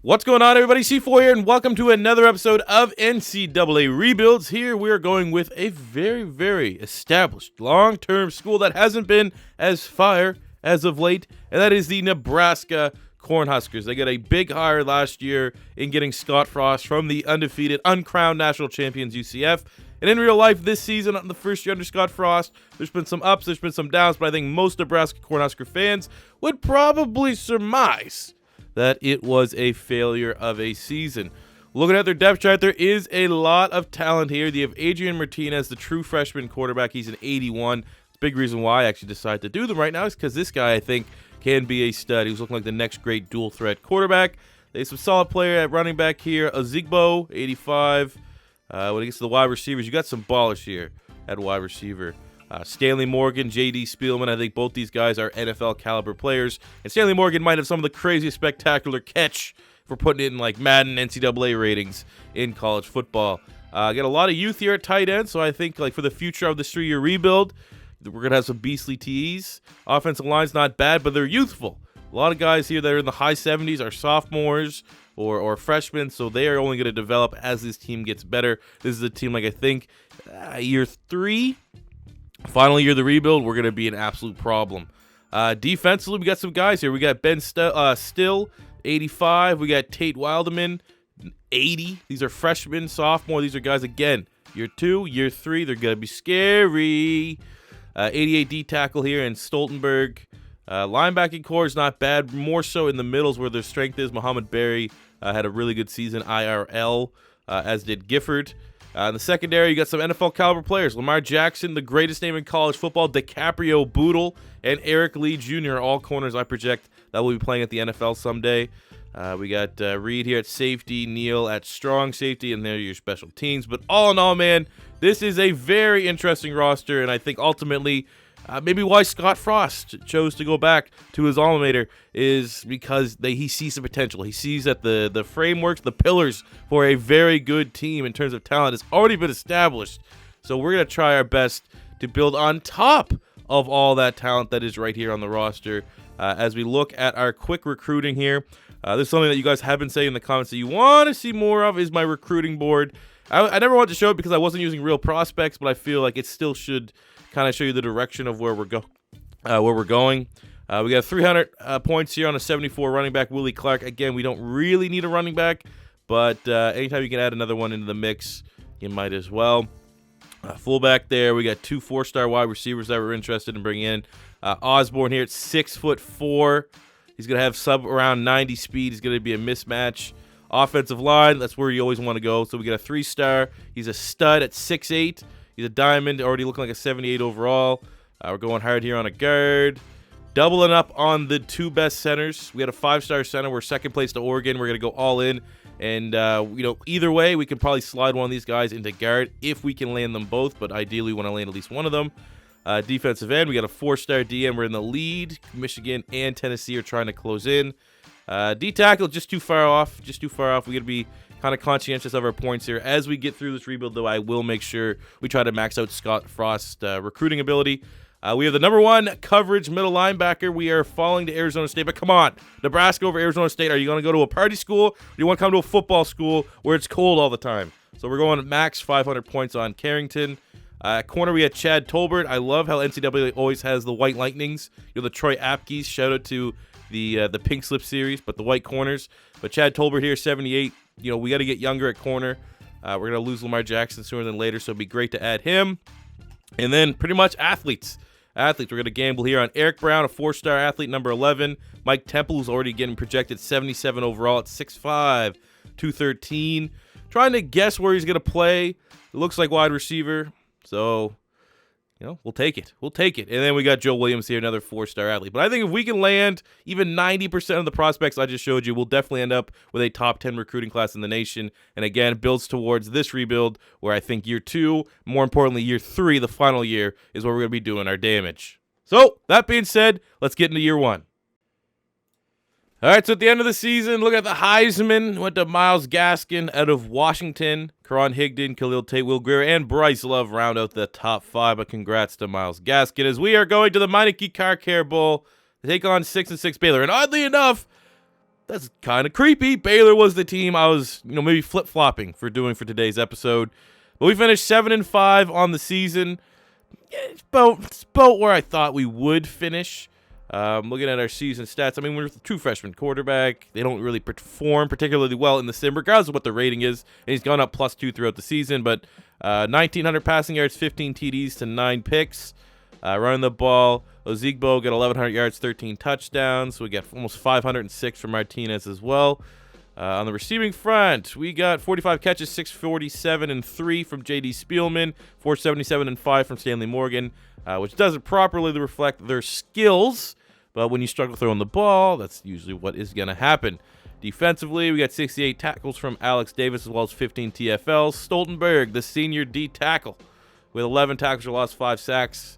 What's going on, everybody? C4 here, and welcome to another episode of NCAA Rebuilds. Here we are going with a very established long-term school that hasn't been as fire as of late, and that is the Nebraska Cornhuskers. They got a big hire last year in getting Scott Frost from the undefeated, uncrowned national champions UCF. And in real life this season, on the first year under Scott Frost, there's been some ups, there's been some downs, but I think most Nebraska Cornhusker fans would probably surmise that it was a failure of a season. Looking at their depth chart, there is a lot of talent here. They have Adrian Martinez, the true freshman quarterback. He's an 81. Big reason why I actually decided to do them right now is because this guy, I think, can be a stud. He's looking like the next great dual threat quarterback. They have some solid player at running back here. Ozigbo, 85. When it gets to the wide receivers, you got some ballers here at wide receiver. Stanley Morgan, J.D. Spielman, I think both these guys are NFL caliber players. And Stanley Morgan might have some of the craziest spectacular catch for putting it in like Madden NCAA ratings in college football. Got a lot of youth here at tight end, so I think like for the future of this 3-year rebuild, we're going to have some beastly TEs. Offensive line's not bad, but they're youthful. A lot of guys here that are in the high 70s are sophomores or freshmen, so they are only going to develop as this team gets better. This is a team like I think year 3, final year of the rebuild, we're going to be an absolute problem. Defensively, we got some guys here. We got Ben Still, 85. We got Tate Wilderman, 80. These are freshmen, sophomore. These are guys, again, year 2, year 3. They're going to be scary. 88 D tackle here in Stoltenberg. Linebacking core is not bad, more so in the middles where their strength is. Muhammad Berry had a really good season IRL, as did Gifford. In the secondary, you got some NFL caliber players. Lamar Jackson, the greatest name in college football. DiCaprio Boodle and Eric Lee Jr., all corners I project that will be playing at the NFL someday. We got Reed here at safety, Neal at strong safety, and they're your special teams. But all in all, man, this is a very interesting roster, and I think ultimately maybe why Scott Frost chose to go back to his alma mater is because he sees the potential. He sees that the frameworks, the pillars for a very good team in terms of talent has already been established. So we're going to try our best to build on top of all that talent that is right here on the roster. As we look at our quick recruiting here, this is something that you guys have been saying in the comments that you want to see more of is my recruiting board. I never wanted to show it because I wasn't using real prospects, but I feel like it still should kind of show you the direction of where we're going. We got 300 points here on a 74 running back, Willie Clark. Again, we don't really need a running back, but anytime you can add another one into the mix, you might as well. Fullback there, we got 2 4-star wide receivers that we're interested in bringing in. Osborne here at 6'4". He's going to have around 90 speed. He's going to be a mismatch. Offensive line, that's where you always want to go. So we got a 3-star. He's a stud at 6'8". He's a diamond, already looking like a 78 overall. We're going hard here on a guard. Doubling up on the 2 best centers. We had a 5-star center. We're second place to Oregon. We're going to go all in. And, either way, we can probably slide one of these guys into guard if we can land them both. But ideally, we want to land at least one of them. Defensive end, we got a 4-star DM. We're in the lead. Michigan and Tennessee are trying to close in. D-tackle, just too far off. We got to be kind of conscientious of our points here. As we get through this rebuild, though, I will make sure we try to max out Scott Frost's recruiting ability. We have the number 1 coverage middle linebacker. We are falling to Arizona State, but come on. Nebraska over Arizona State. Are you going to go to a party school, or do you want to come to a football school where it's cold all the time? So we're going max 500 points on Carrington. Corner, we had Chad Tolbert. I love how NCAA always has the white lightnings. The Troy Apke's. Shout out to the Pink Slip series, but the white corners. But Chad Tolbert here, 78. We got to get younger at corner. We're going to lose Lamar Jackson sooner than later, so it'd be great to add him. And then pretty much athletes. We're going to gamble here on Eric Brown, a 4-star athlete, number 11. Mike Temple, who's already getting projected 77 overall at 6'5", 213. Trying to guess where he's going to play. It looks like wide receiver. So, we'll take it. And then we got Joe Williams here, another 4-star athlete. But I think if we can land even 90% of the prospects I just showed you, we'll definitely end up with a top 10 recruiting class in the nation. And again, builds towards this rebuild where I think year 2, more importantly, year 3, the final year, is where we're going to be doing our damage. So, that being said, let's get into year 1. All right, so at the end of the season, look at the Heisman. Went to Myles Gaskin out of Washington. Karan Higdon, Khalil Tate, Will Grier, and Bryce Love round out the top 5. But congrats to Myles Gaskin as we are going to the Meineke Car Care Bowl to take on 6-6 Baylor. And oddly enough, that's kind of creepy. Baylor was the team I was, maybe flip-flopping for today's episode. But we finished 7-5 on the season. It's about where I thought we would finish. Looking at our season stats, I mean, we're a true freshman quarterback. They don't really perform particularly well in the sim, regardless of what the rating is. And he's gone up +2 throughout the season, but 1,900 passing yards, 15 TDs to 9 picks. Running the ball, Ozigbo got 1,100 yards, 13 touchdowns. We got almost 506 from Martinez as well. On the receiving front, we got 45 catches, 647 and 3 from J.D. Spielman, 477 and 5 from Stanley Morgan, which doesn't properly reflect their skills. But when you struggle throwing the ball, that's usually what is going to happen. Defensively, we got 68 tackles from Alex Davis as well as 15 TFLs. Stoltenberg, the senior D tackle, with 11 tackles for loss, 5 sacks.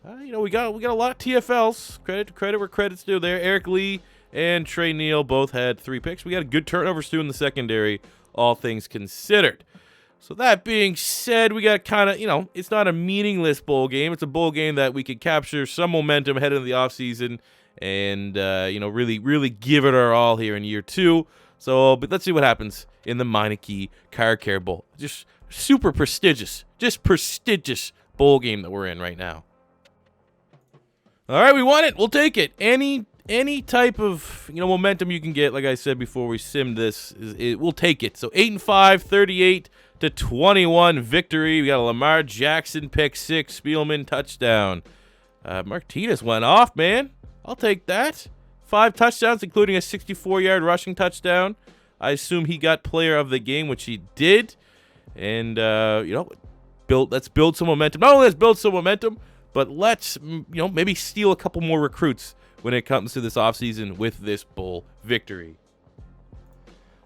We got a lot of TFLs. Credit where credit's due there. Eric Lee and Trey Neal both had 3 picks. We got a good turnovers too in the secondary, all things considered. So that being said, we got kind of, it's not a meaningless bowl game. It's a bowl game that we could capture some momentum ahead of the offseason and, really give it our all here in year 2. So, but let's see what happens in the Meineke Car Care Bowl. Just super prestigious, bowl game that we're in right now. All right, we won it. We'll take it. Any type of momentum you can get, like I said before we simmed this, we'll take it. So 8-5, 38-21 victory. We got a Lamar Jackson pick 6, Spielman touchdown. Martinez went off, man. I'll take that. 5 touchdowns, including a 64-yard rushing touchdown. I assume he got player of the game, which he did. And let's build some momentum. Not only let's build some momentum, but let's maybe steal a couple more recruits when it comes to this offseason with this bowl victory.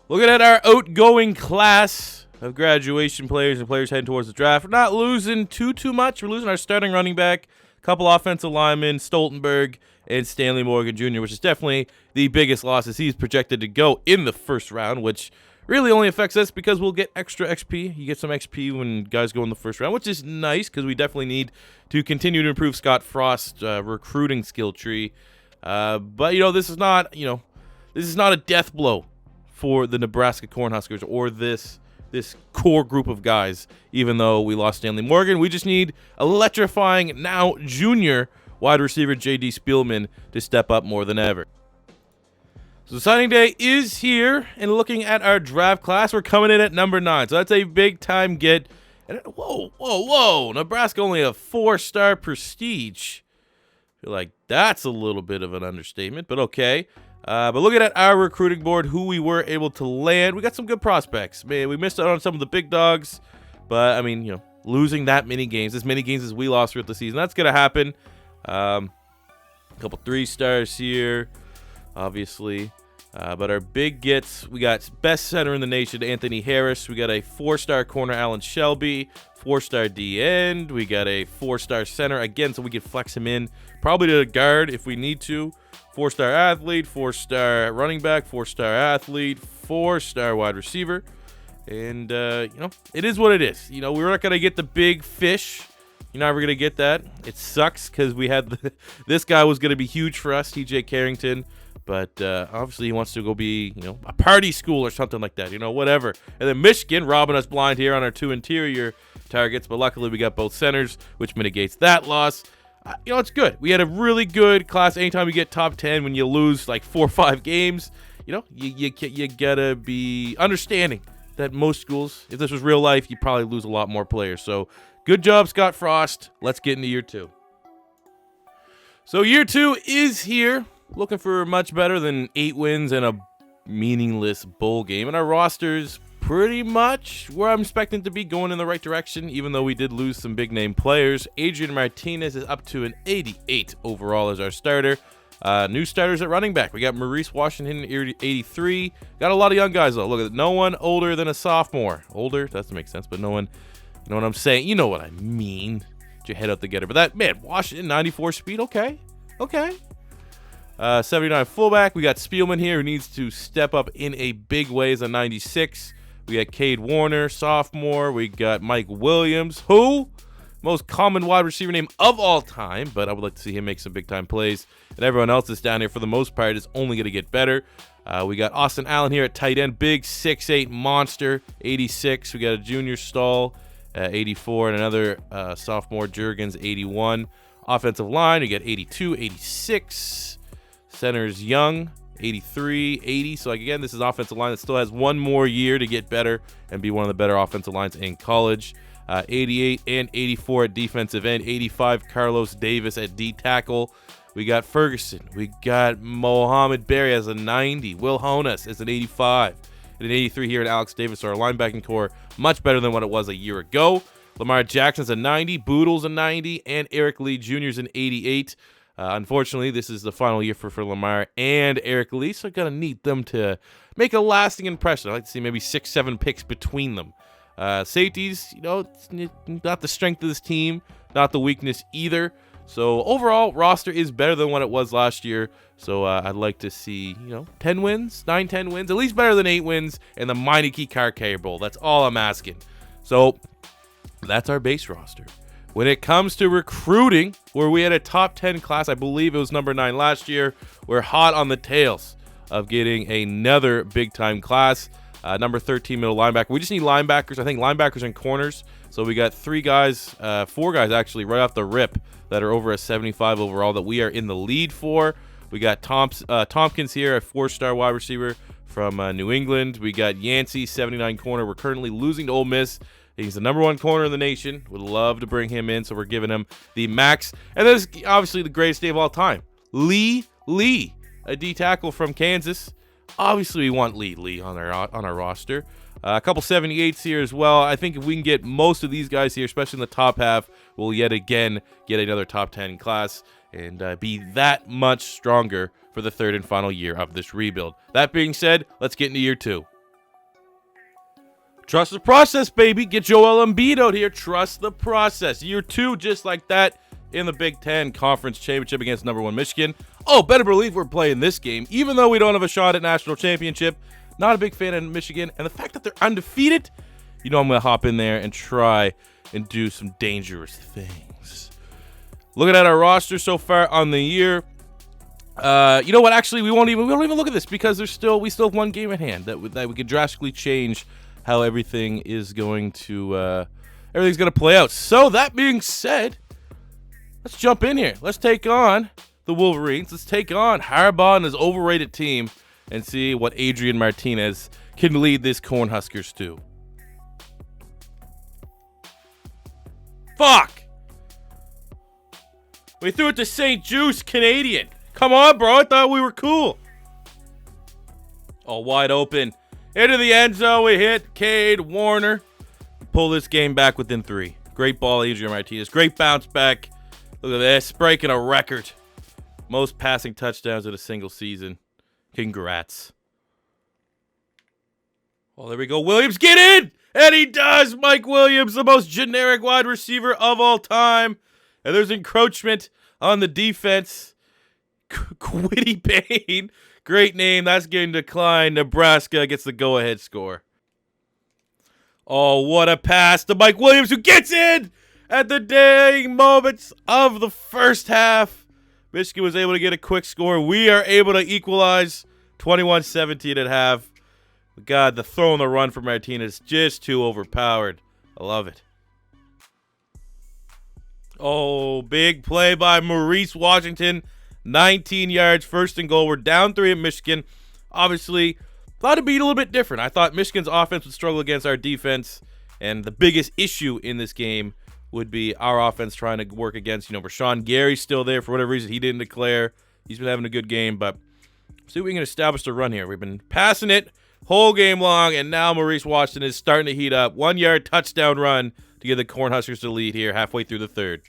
Looking at our outgoing class of graduation players and players heading towards the draft, we're not losing too much. We're losing our starting running back, a couple offensive linemen, Stoltenberg and Stanley Morgan Jr., which is definitely the biggest losses. He's projected to go in the first round, which really only affects us because we'll get extra XP. You get some XP when guys go in the first round, which is nice because we definitely need to continue to improve Scott Frost's recruiting skill tree. But this is not a death blow for the Nebraska Cornhuskers or this core group of guys. Even though we lost Stanley Morgan, we just need electrifying now junior wide receiver J.D. Spielman to step up more than ever. So signing day is here, and looking at our draft class, we're coming in at number 9. So that's a big time get. And whoa! Nebraska only a 4-star prestige. I feel like that's a little bit of an understatement, but okay. But looking at our recruiting board, who we were able to land, we got some good prospects. Man, we missed out on some of the big dogs, but I mean, losing that many games, as many games as we lost throughout the season, that's gonna happen. A couple 3-stars here, obviously. But our big gets, we got best center in the nation, Anthony Harris. We got a 4-star corner, Alan Shelby. 4-star D end. We got a 4-star center again, so we can flex him in probably to guard if we need to. 4-star athlete, 4-star running back, 4-star athlete, 4-star wide receiver. And it is what it is. We're not gonna get the big fish. You're never gonna get that. It sucks because we had this guy was gonna be huge for us, TJ Carrington. But obviously he wants to go be, a party school or something like that, whatever. And then Michigan robbing us blind here on our 2 interior targets. But luckily we got both centers, which mitigates that loss. It's good. We had a really good class. Anytime you get top 10, when you lose like 4 or 5 games, you gotta be understanding that most schools, if this was real life, you probably lose a lot more players. So good job, Scott Frost. Let's get into year 2. So year 2 is here. Looking for much better than 8 wins and a meaningless bowl game. And our roster's pretty much where I'm expecting to be, going in the right direction, even though we did lose some big-name players. Adrian Martinez is up to an 88 overall as our starter. New starters at running back. We got Maurice Washington, 83. Got a lot of young guys, though. Look at it. No one older than a sophomore. Older? That doesn't make sense, but no one, you know what I'm saying? You know what I mean. Get your head out together. But that, man, Washington, 94 speed. Okay. 79 fullback. We got Spielman here, who needs to step up in a big way as a 96. We got Cade Warner, sophomore. We got Mike Williams, who most common wide receiver name of all time, but I would like to see him make some big time plays. And everyone else that's down here, for the most part, is only going to get better. We got Austin Allen here at tight end, big 6'8 monster, 86. We got a junior Stahl, 84, and another sophomore Jurgens, 81. Offensive line, we got 82, 86. Center's Young, 83, 80. So again, this is offensive line that still has one more year to get better and be one of the better offensive lines in college. 88 and 84 at defensive end. 85, Carlos Davis at D tackle. We got Ferguson. We got Mohamed Berry as a 90. Will Honas as an 85. And an 83 here at Alex Davis. So our linebacking core much better than what it was a year ago. Lamar Jackson's a 90. Boodle's a 90. And Eric Lee Jr.'s an 88. Unfortunately, this is the final year for Lamar and Eric Lee. So I'm going to need them to make a lasting impression. I'd like to see maybe 6-7 picks between them. Safeties, it's not the strength of this team. Not the weakness either. So overall, roster is better than what it was last year. So I'd like to see, 10 wins, 9-10 wins, at least better than 8 wins in the Meineke Car Care Bowl. That's all I'm asking. So that's our base roster. When it comes to recruiting, where we had a top 10 class, I believe it was number 9 last year, we're hot on the tails of getting another big-time class. Number 13 middle linebacker. We just need linebackers. I think linebackers and corners. So we got 4 guys actually right off the rip that are over a 75 overall that we are in the lead for. We got Tompkins here, a 4-star wide receiver from New England. We got Yancey, 79 corner. We're currently losing to Ole Miss. He's the number 1 corner in the nation. Would love to bring him in, so we're giving him the max. And then obviously the greatest day of all time, Lee, a D tackle from Kansas. Obviously, we want Lee on our roster. A couple 78s here as well. I think if we can get most of these guys here, especially in the top half, we'll yet again get another top 10 class and be that much stronger for the third and final year of this rebuild. That being said, let's get into year 2. Trust the process, baby. Get Joel Embiid out here. Trust the process. Year 2, just like that, in the Big Ten Conference Championship against number 1 Michigan. Oh, better believe we're playing this game, even though we don't have a shot at national championship. Not a big fan of Michigan, and the fact that they're undefeated, I'm going to hop in there and try and do some dangerous things. Looking at our roster so far on the year, you know what? Actually, we don't even look at this because we still have one game at hand that we could drastically change how everything is going to play out. So that being said, let's jump in here. Let's take on the Wolverines. Let's take on Harbaugh and his overrated team and see what Adrian Martinez can lead this Cornhuskers to. Fuck! We threw it to St. Juice Canadian. Come on, bro. I thought we were cool. Oh, wide open. Into the end zone. We hit Cade Warner. Pull this game back within 3. Great ball, Adrian Martinez. Great bounce back. Look at this. Breaking a record. Most passing touchdowns in a single season. Congrats. Oh, there we go. Williams, get in! And he does! Mike Williams, the most generic wide receiver of all time. And there's encroachment on the defense. Quiddy Payne. Great name. That's getting declined. Nebraska gets the go-ahead score. Oh, what a pass to Mike Williams, who gets in at the dang moments of the first half. Michigan was able to get a quick score. We are able to equalize 21-17 at half. God, the throw and the run for Martinez just too overpowered. I love it. Oh, big play by Maurice Washington. 19 yards, first and goal. We're down 3 at Michigan. Obviously, thought it'd be a little bit different. I thought Michigan's offense would struggle against our defense, and the biggest issue in this game would be our offense trying to work against, Rashawn Gary's still there. For whatever reason, he didn't declare. He's been having a good game, but see if we can establish the run here. We've been passing it whole game long, and now Maurice Washington is starting to heat up. 1-yard touchdown run to give the Cornhuskers the lead here halfway through the third.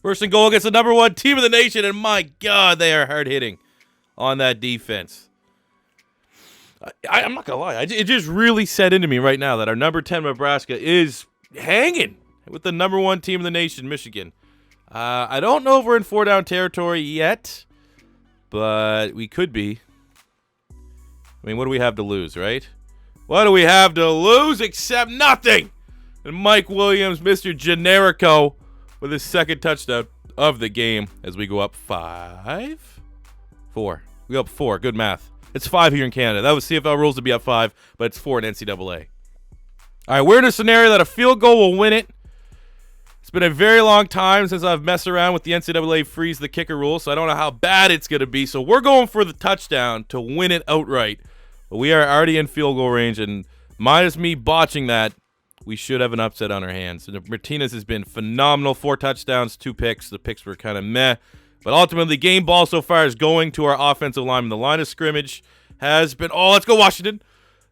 First and goal against the number 1 team of the nation, and my God, they are hard-hitting on that defense. I'm not going to lie. It just really set into me right now that our number 10 Nebraska is hanging with the number 1 team in the nation, Michigan. I don't know if we're in 4-down territory yet, but we could be. I mean, what do we have to lose, right? What do we have to lose except nothing? And Mike Williams, Mr. Generico, with his second touchdown of the game as we go up 4. We go up 4. Good math. It's 5 here in Canada. That was CFL rules to be up 5, but it's 4 in NCAA. All right, we're in a scenario that a field goal will win it. It's been a very long time since I've messed around with the NCAA freeze the kicker rule, so I don't know how bad it's going to be. So we're going for the touchdown to win it outright. But we are already in field goal range, and minus me botching that, we should have an upset on our hands. And Martinez has been phenomenal. 4 touchdowns, 2 picks. The picks were kind of meh. But ultimately, the game ball so far is going to our offensive lineman. The line of scrimmage has been... Oh, let's go Washington.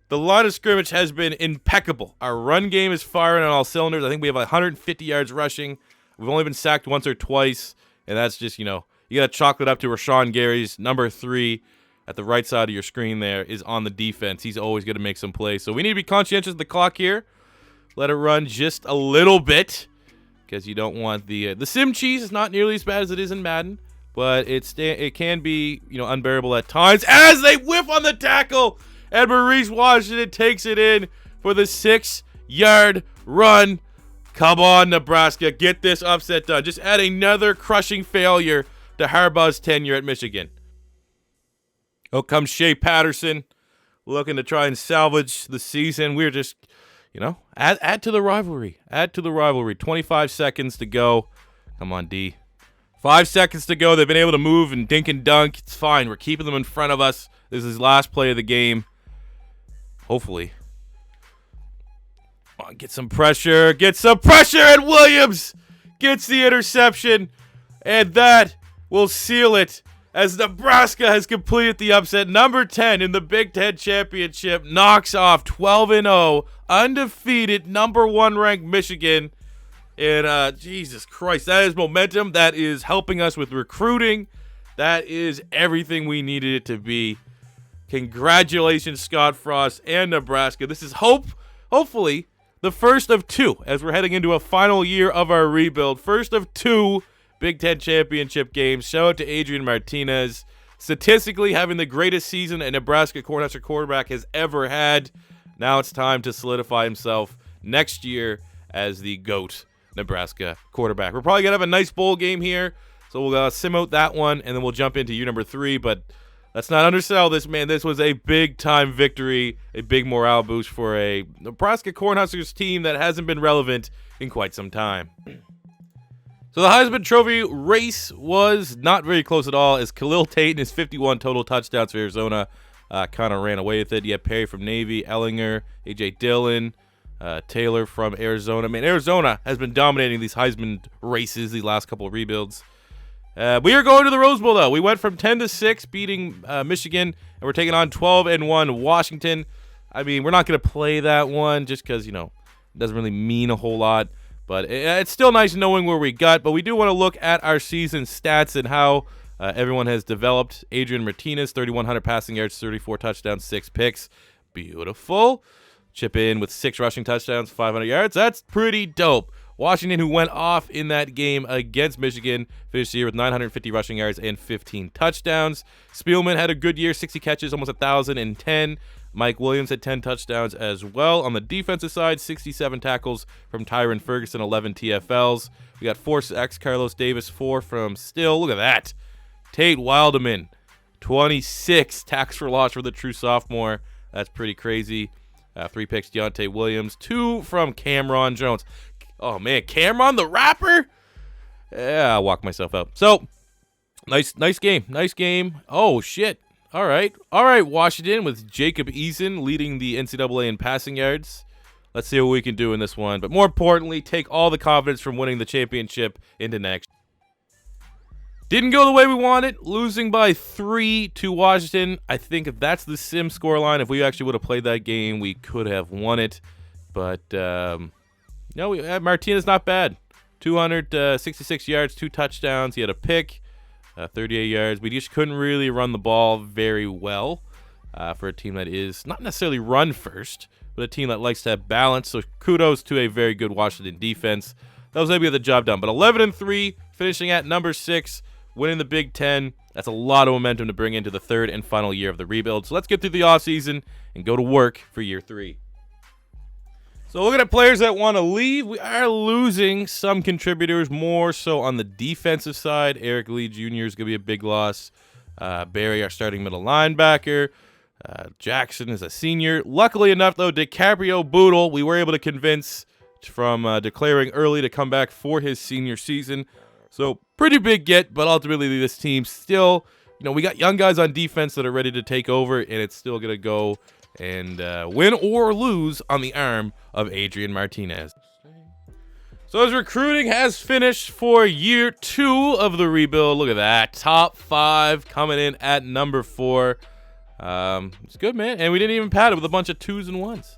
The line of scrimmage has been impeccable. Our run game is firing on all cylinders. I think we have 150 yards rushing. We've only been sacked once or twice, and that's just, you got to chalk it up to Rashawn Gary's number 3 at the right side of your screen there is on the defense. He's always going to make some plays. So we need to be conscientious of the clock here. Let it run just a little bit because you don't want the sim cheese is not nearly as bad as it is in Madden, but it can be, unbearable at times as they whiff on the tackle. And Maurice Washington takes it in for the 6-yard run. Come on, Nebraska. Get this upset done. Just add another crushing failure to Harbaugh's tenure at Michigan. Oh, comes Shea Patterson looking to try and salvage the season. We're just, add to the rivalry. Add to the rivalry. 25 seconds to go. Come on, D. 5 seconds to go. They've been able to move and dink and dunk. It's fine. We're keeping them in front of us. This is his last play of the game. Hopefully. Come on, get some pressure. Get some pressure, and Williams gets the interception. And that will seal it as Nebraska has completed the upset. Number 10 in the Big Ten Championship knocks off 12-0, undefeated, number 1 ranked Michigan. And Jesus Christ, that is momentum. That is helping us with recruiting. That is everything we needed it to be. Congratulations, Scott Frost and Nebraska. This is hopefully the first of 2 as we're heading into a final year of our rebuild. First of 2 Big Ten Championship games. Shout out to Adrian Martinez. Statistically having the greatest season a Nebraska Cornhusker quarterback has ever had. Now it's time to solidify himself next year as the GOAT Nebraska quarterback. We're probably going to have a nice bowl game here, so we'll sim out that one, and then we'll jump into year number 3, but let's not undersell this, man. This was a big-time victory, a big morale boost for a Nebraska Cornhuskers team that hasn't been relevant in quite some time. So the Heisman Trophy race was not very close at all as Khalil Tate and his 51 total touchdowns for Arizona kind of ran away with it. You have Perry from Navy, Ellinger, A.J. Dillon, Taylor from Arizona. Man, Arizona has been dominating these Heisman races these last couple of rebuilds. We are going to the Rose Bowl, though. We went from 10-6, beating Michigan, and we're taking on 12-1 Washington. I mean, we're not going to play that one just because, it doesn't really mean a whole lot. But it's still nice knowing where we got. But we do want to look at our season stats and how everyone has developed. Adrian Martinez, 3,100 passing yards, 34 touchdowns, 6 picks. Beautiful. Chip in with 6 rushing touchdowns, 500 yards. That's pretty dope. Washington, who went off in that game against Michigan, finished the year with 950 rushing yards and 15 touchdowns. Spielman had a good year, 60 catches, almost 1,010. Mike Williams had 10 touchdowns as well. On the defensive side, 67 tackles from Tyron Ferguson, 11 TFLs. We got 4 sacks, Carlos Davis, 4 from Still. Look at that. Tate Wilderman, 26 tackles for loss for the true sophomore. That's pretty crazy. 3 picks, Deontay Williams. 2 from Cameron Jones. Oh, man, Cameron the rapper? Yeah, I'll walk myself out. So, nice game. Oh, shit. All right, Washington with Jacob Eason leading the NCAA in passing yards. Let's see what we can do in this one. But more importantly, take all the confidence from winning the championship into next. Didn't go the way we wanted, losing by 3 to Washington. I think if that's the sim scoreline, if we actually would have played that game, we could have won it. But, Martinez not bad. 266 yards, 2 touchdowns. He had a pick. 38 yards. We just couldn't really run the ball very well for a team that is not necessarily run first, but a team that likes to have balance. So kudos to a very good Washington defense. That was able to get the job done. But 11-3, finishing at number 6, winning the Big Ten. That's a lot of momentum to bring into the 3rd and final year of the rebuild. So let's get through the offseason and go to work for year 3. So looking at players that want to leave, we are losing some contributors, more so on the defensive side. Eric Lee Jr. is going to be a big loss. Barry, our starting middle linebacker. Jackson is a senior. Luckily enough, though, DiCaprio Boodle, we were able to convince from declaring early to come back for his senior season. So pretty big get, but ultimately this team still, we got young guys on defense that are ready to take over, and it's still going to go and win or lose on the arm of Adrian Martinez. So his recruiting has finished for year 2 of the rebuild. Look at that. Top 5 coming in at number 4. It's good, man. And we didn't even pad it with a bunch of 2s and 1s.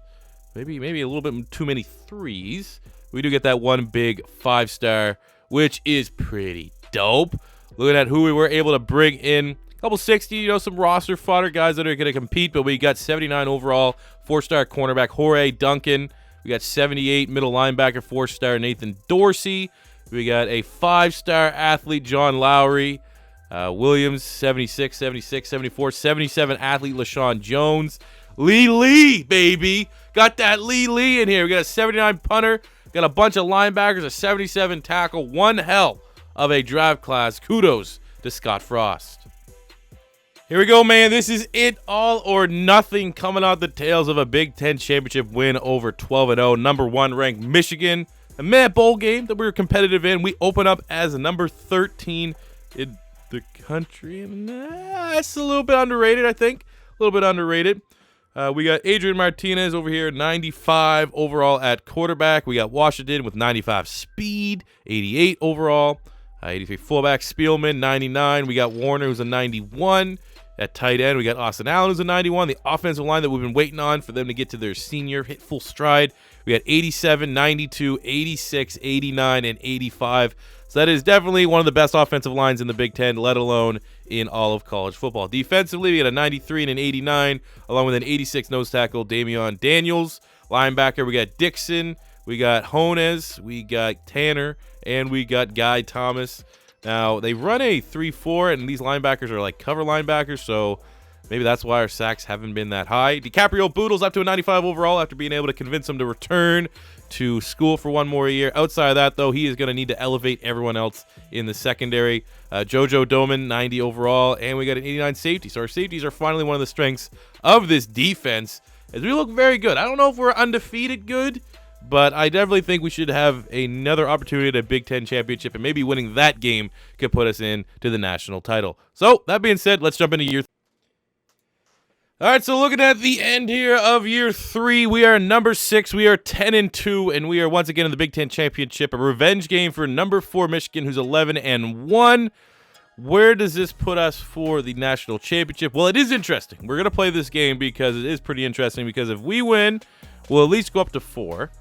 Maybe a little bit too many 3s. We do get that one big 5-star, which is pretty dope. Looking at who we were able to bring in. A couple 60, some roster fodder guys that are going to compete, but we got 79 overall, 4-star cornerback Jorge Duncan. We got 78 middle linebacker, 4-star Nathan Dorsey. We got a 5-star athlete, John Lowry. Williams, 76, 76, 74, 77 athlete, LaShawn Jones. Lee, baby. Got that Lee in here. We got a 79 punter. Got a bunch of linebackers, a 77 tackle. One hell of a draft class. Kudos to Scott Frost. Here we go, man. This is it all or nothing coming out the tails of a Big Ten championship win over 12-0. Number 1 ranked Michigan. A mad bowl game that we were competitive in. We open up as number 13 in the country. And that's a little bit underrated, I think. A little bit underrated. We got Adrian Martinez over here, 95 overall at quarterback. We got Washington with 95 speed, 88 overall. 83 fullback, Spielman, 99. We got Warner, who's a 91. At tight end, we got Austin Allen, who's a 91. The offensive line that we've been waiting on for them to get to their senior, hit full stride. We got 87, 92, 86, 89, and 85. So that is definitely one of the best offensive lines in the Big Ten, let alone in all of college football. Defensively, we got a 93 and an 89, along with an 86 nose tackle, Damian Daniels. Linebacker, we got Dixon, we got Honez, we got Tanner, and we got Guy Thomas. Now, they run a 3-4, and these linebackers are like cover linebackers, so maybe that's why our sacks haven't been that high. DiCaprio Boodle's up to a 95 overall after being able to convince him to return to school for one more year. Outside of that, though, he is going to need to elevate everyone else in the secondary. JoJo Doman, 90 overall, and we got an 89 safety. So our safeties are finally one of the strengths of this defense, as we look very good. I don't know if we're undefeated good, but I definitely think we should have another opportunity at a Big Ten championship, and maybe winning that game could put us into the national title. So, that being said, let's jump into year 3. All right, so looking at the end here of year 3, we are number 6. We are 10-2, and we are once again in the Big Ten championship, a revenge game for number 4 Michigan, who's 11-1. Where does this put us for the national championship? Well, it is interesting. We're going to play this game because it is pretty interesting, because if we win, we'll at least go up to 4.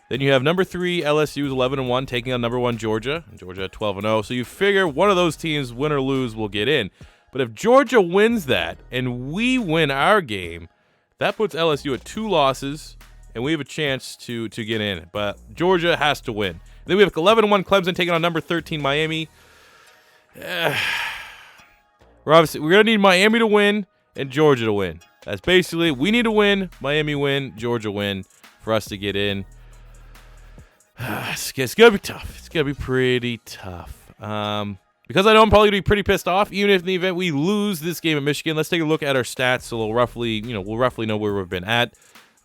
Then you have number 3 LSU is 11-1, taking on number 1 Georgia. Georgia at 12-0. So you figure one of those teams, win or lose, will get in. But if Georgia wins that and we win our game, that puts LSU at 2 losses, and we have a chance to get in. But Georgia has to win. Then we have 11-1 Clemson taking on number 13 Miami. We're going to need Miami to win and Georgia to win. That's basically, we need to win, Miami win, Georgia win for us to get in. It's going to be tough. It's going to be pretty tough. Because I know I'm probably going to be pretty pissed off, even if in the event we lose this game at Michigan. Let's take a look at our stats so we'll roughly know where we've been at.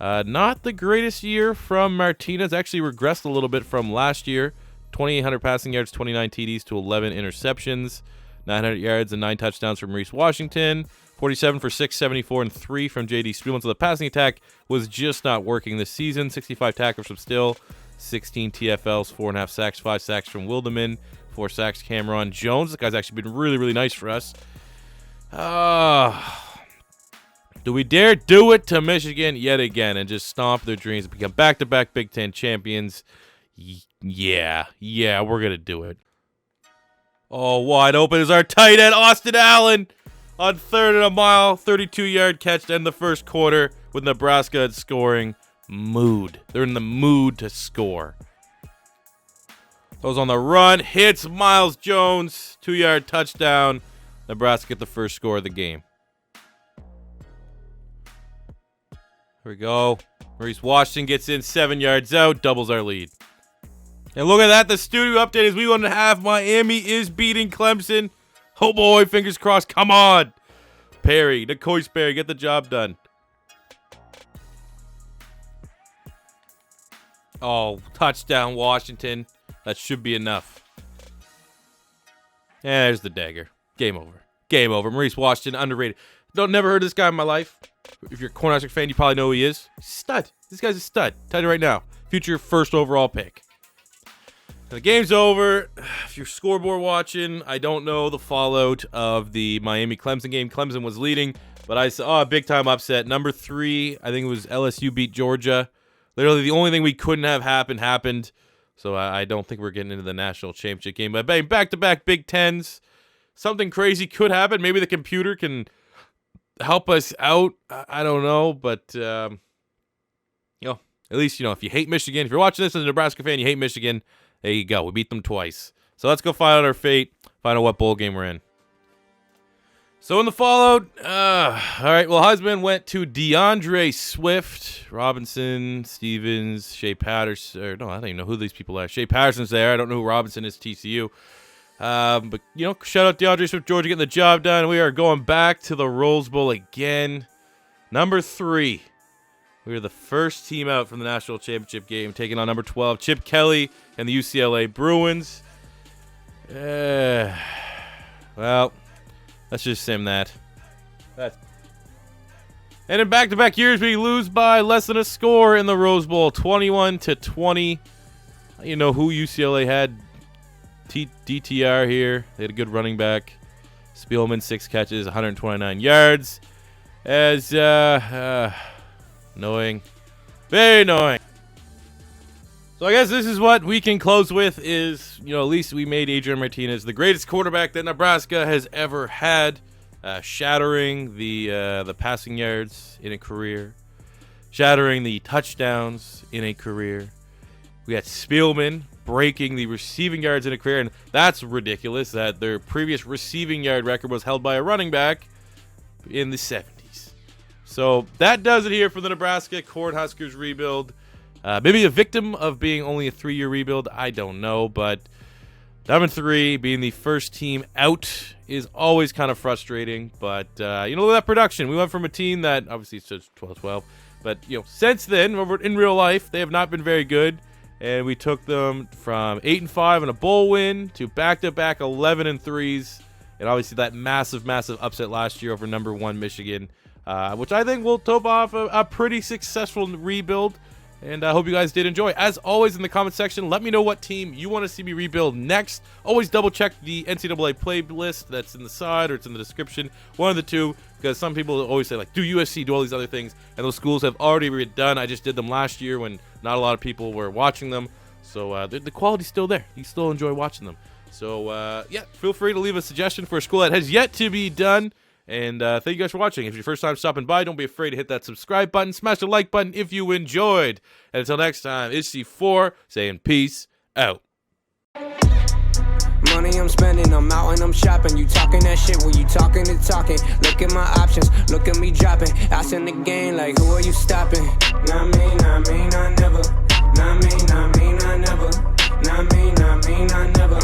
Not the greatest year from Martinez. Actually regressed a little bit from last year. 2,800 passing yards, 29 TDs to 11 interceptions. 900 yards and 9 touchdowns from Reese Washington. 47 for 674 and 3 from J.D. Spielman. So the passing attack was just not working this season. 65 tackles from Still. 16 TFLs, 4.5 sacks, 5 sacks from Wilderman, 4 sacks Cameron Jones. This guy's actually been really, really nice for us. Do we dare do it to Michigan yet again and just stomp their dreams and become back-to-back Big Ten champions? Yeah, we're going to do it. Oh, wide open is our tight end, Austin Allen, on 3rd and a mile, 32-yard catch to end the first quarter with Nebraska scoring. They're in the mood to score. Goes on the run, hits Miles Jones, 2-yard touchdown. Nebraska get the first score of the game. Here we go. Reese Washington gets in, 7 yards out, doubles our lead. And look at that, the studio update is we 1.5. Miami is beating Clemson. Oh boy, fingers crossed. Come on. Perry, Nicoise Perry, get the job done. Oh, touchdown, Washington. That should be enough. Yeah, there's the dagger. Game over. Game over. Maurice Washington, underrated. Never heard of this guy in my life. If you're a Cornhusker fan, you probably know who he is. Stud. This guy's a stud. Tell you right now. Future first overall pick. The game's over. If you're scoreboard watching, I don't know the fallout of the Miami-Clemson game. Clemson was leading, but I saw a big-time upset. Number 3, I think it was LSU beat Georgia. Literally the only thing we couldn't have happened. So I don't think we're getting into the national championship game. But bang, back-to-back Big Tens. Something crazy could happen. Maybe the computer can help us out. I don't know, but at least if you hate Michigan, if you're watching this as a Nebraska fan, you hate Michigan. There you go. We beat them twice. So let's go find out our fate. Find out what bowl game we're in. So in the fallout, all right. Well, Heisman went to DeAndre Swift, Robinson, Stevens, Shea Patterson. I don't even know who these people are. Shea Patterson's there. I don't know who Robinson is. TCU. But shout out DeAndre Swift, Georgia, getting the job done. We are going back to the Rose Bowl again. Number 3. We were the first team out from the national championship game, taking on number 12, Chip Kelly and the UCLA Bruins. Well, let's just sim that. And in back-to-back years, we lose by less than a score in the Rose Bowl, 21-20. You know who UCLA had? DTR here. They had a good running back. Spielman, 6 catches, 129 yards. As annoying. Very annoying. So I guess this is what we can close with is, at least we made Adrian Martinez the greatest quarterback that Nebraska has ever had, shattering the passing yards in a career, shattering the touchdowns in a career. We had Spielman breaking the receiving yards in a career, and that's ridiculous that their previous receiving yard record was held by a running back in the 70s. So that does it here for the Nebraska Cornhuskers rebuild. Maybe a victim of being only a 3-year rebuild, I don't know, but number 3 being the first team out is always kind of frustrating. But that production, we went from a team that obviously it's just 12-12, but since then, in real life, they have not been very good. And we took them from 8-5 and a bowl win to back-to-back 11-3s, and obviously that massive upset last year over number 1 Michigan, which I think will top off a pretty successful rebuild. And I hope you guys did enjoy. As always, in the comment section, let me know what team you want to see me rebuild next. Always double check the NCAA playlist that's in the side or it's in the description. One of the two, because some people always say, do USC, do all these other things. And those schools have already been done. I just did them last year when not a lot of people were watching them. So the quality's still there. You still enjoy watching them. So, feel free to leave a suggestion for a school that has yet to be done. And thank you guys for watching. If it's your first time stopping by, don't be afraid to hit that subscribe button. Smash the like button if you enjoyed. And until next time, it's C4 saying peace out. Money I'm spending, I'm out and I'm shopping. You talking that shit when you talking and talking. Look at my options, look at me dropping. Ass in the game like who are you stopping? Not me, not me, not never. Not me, not me, not never. Not me, not me, not never.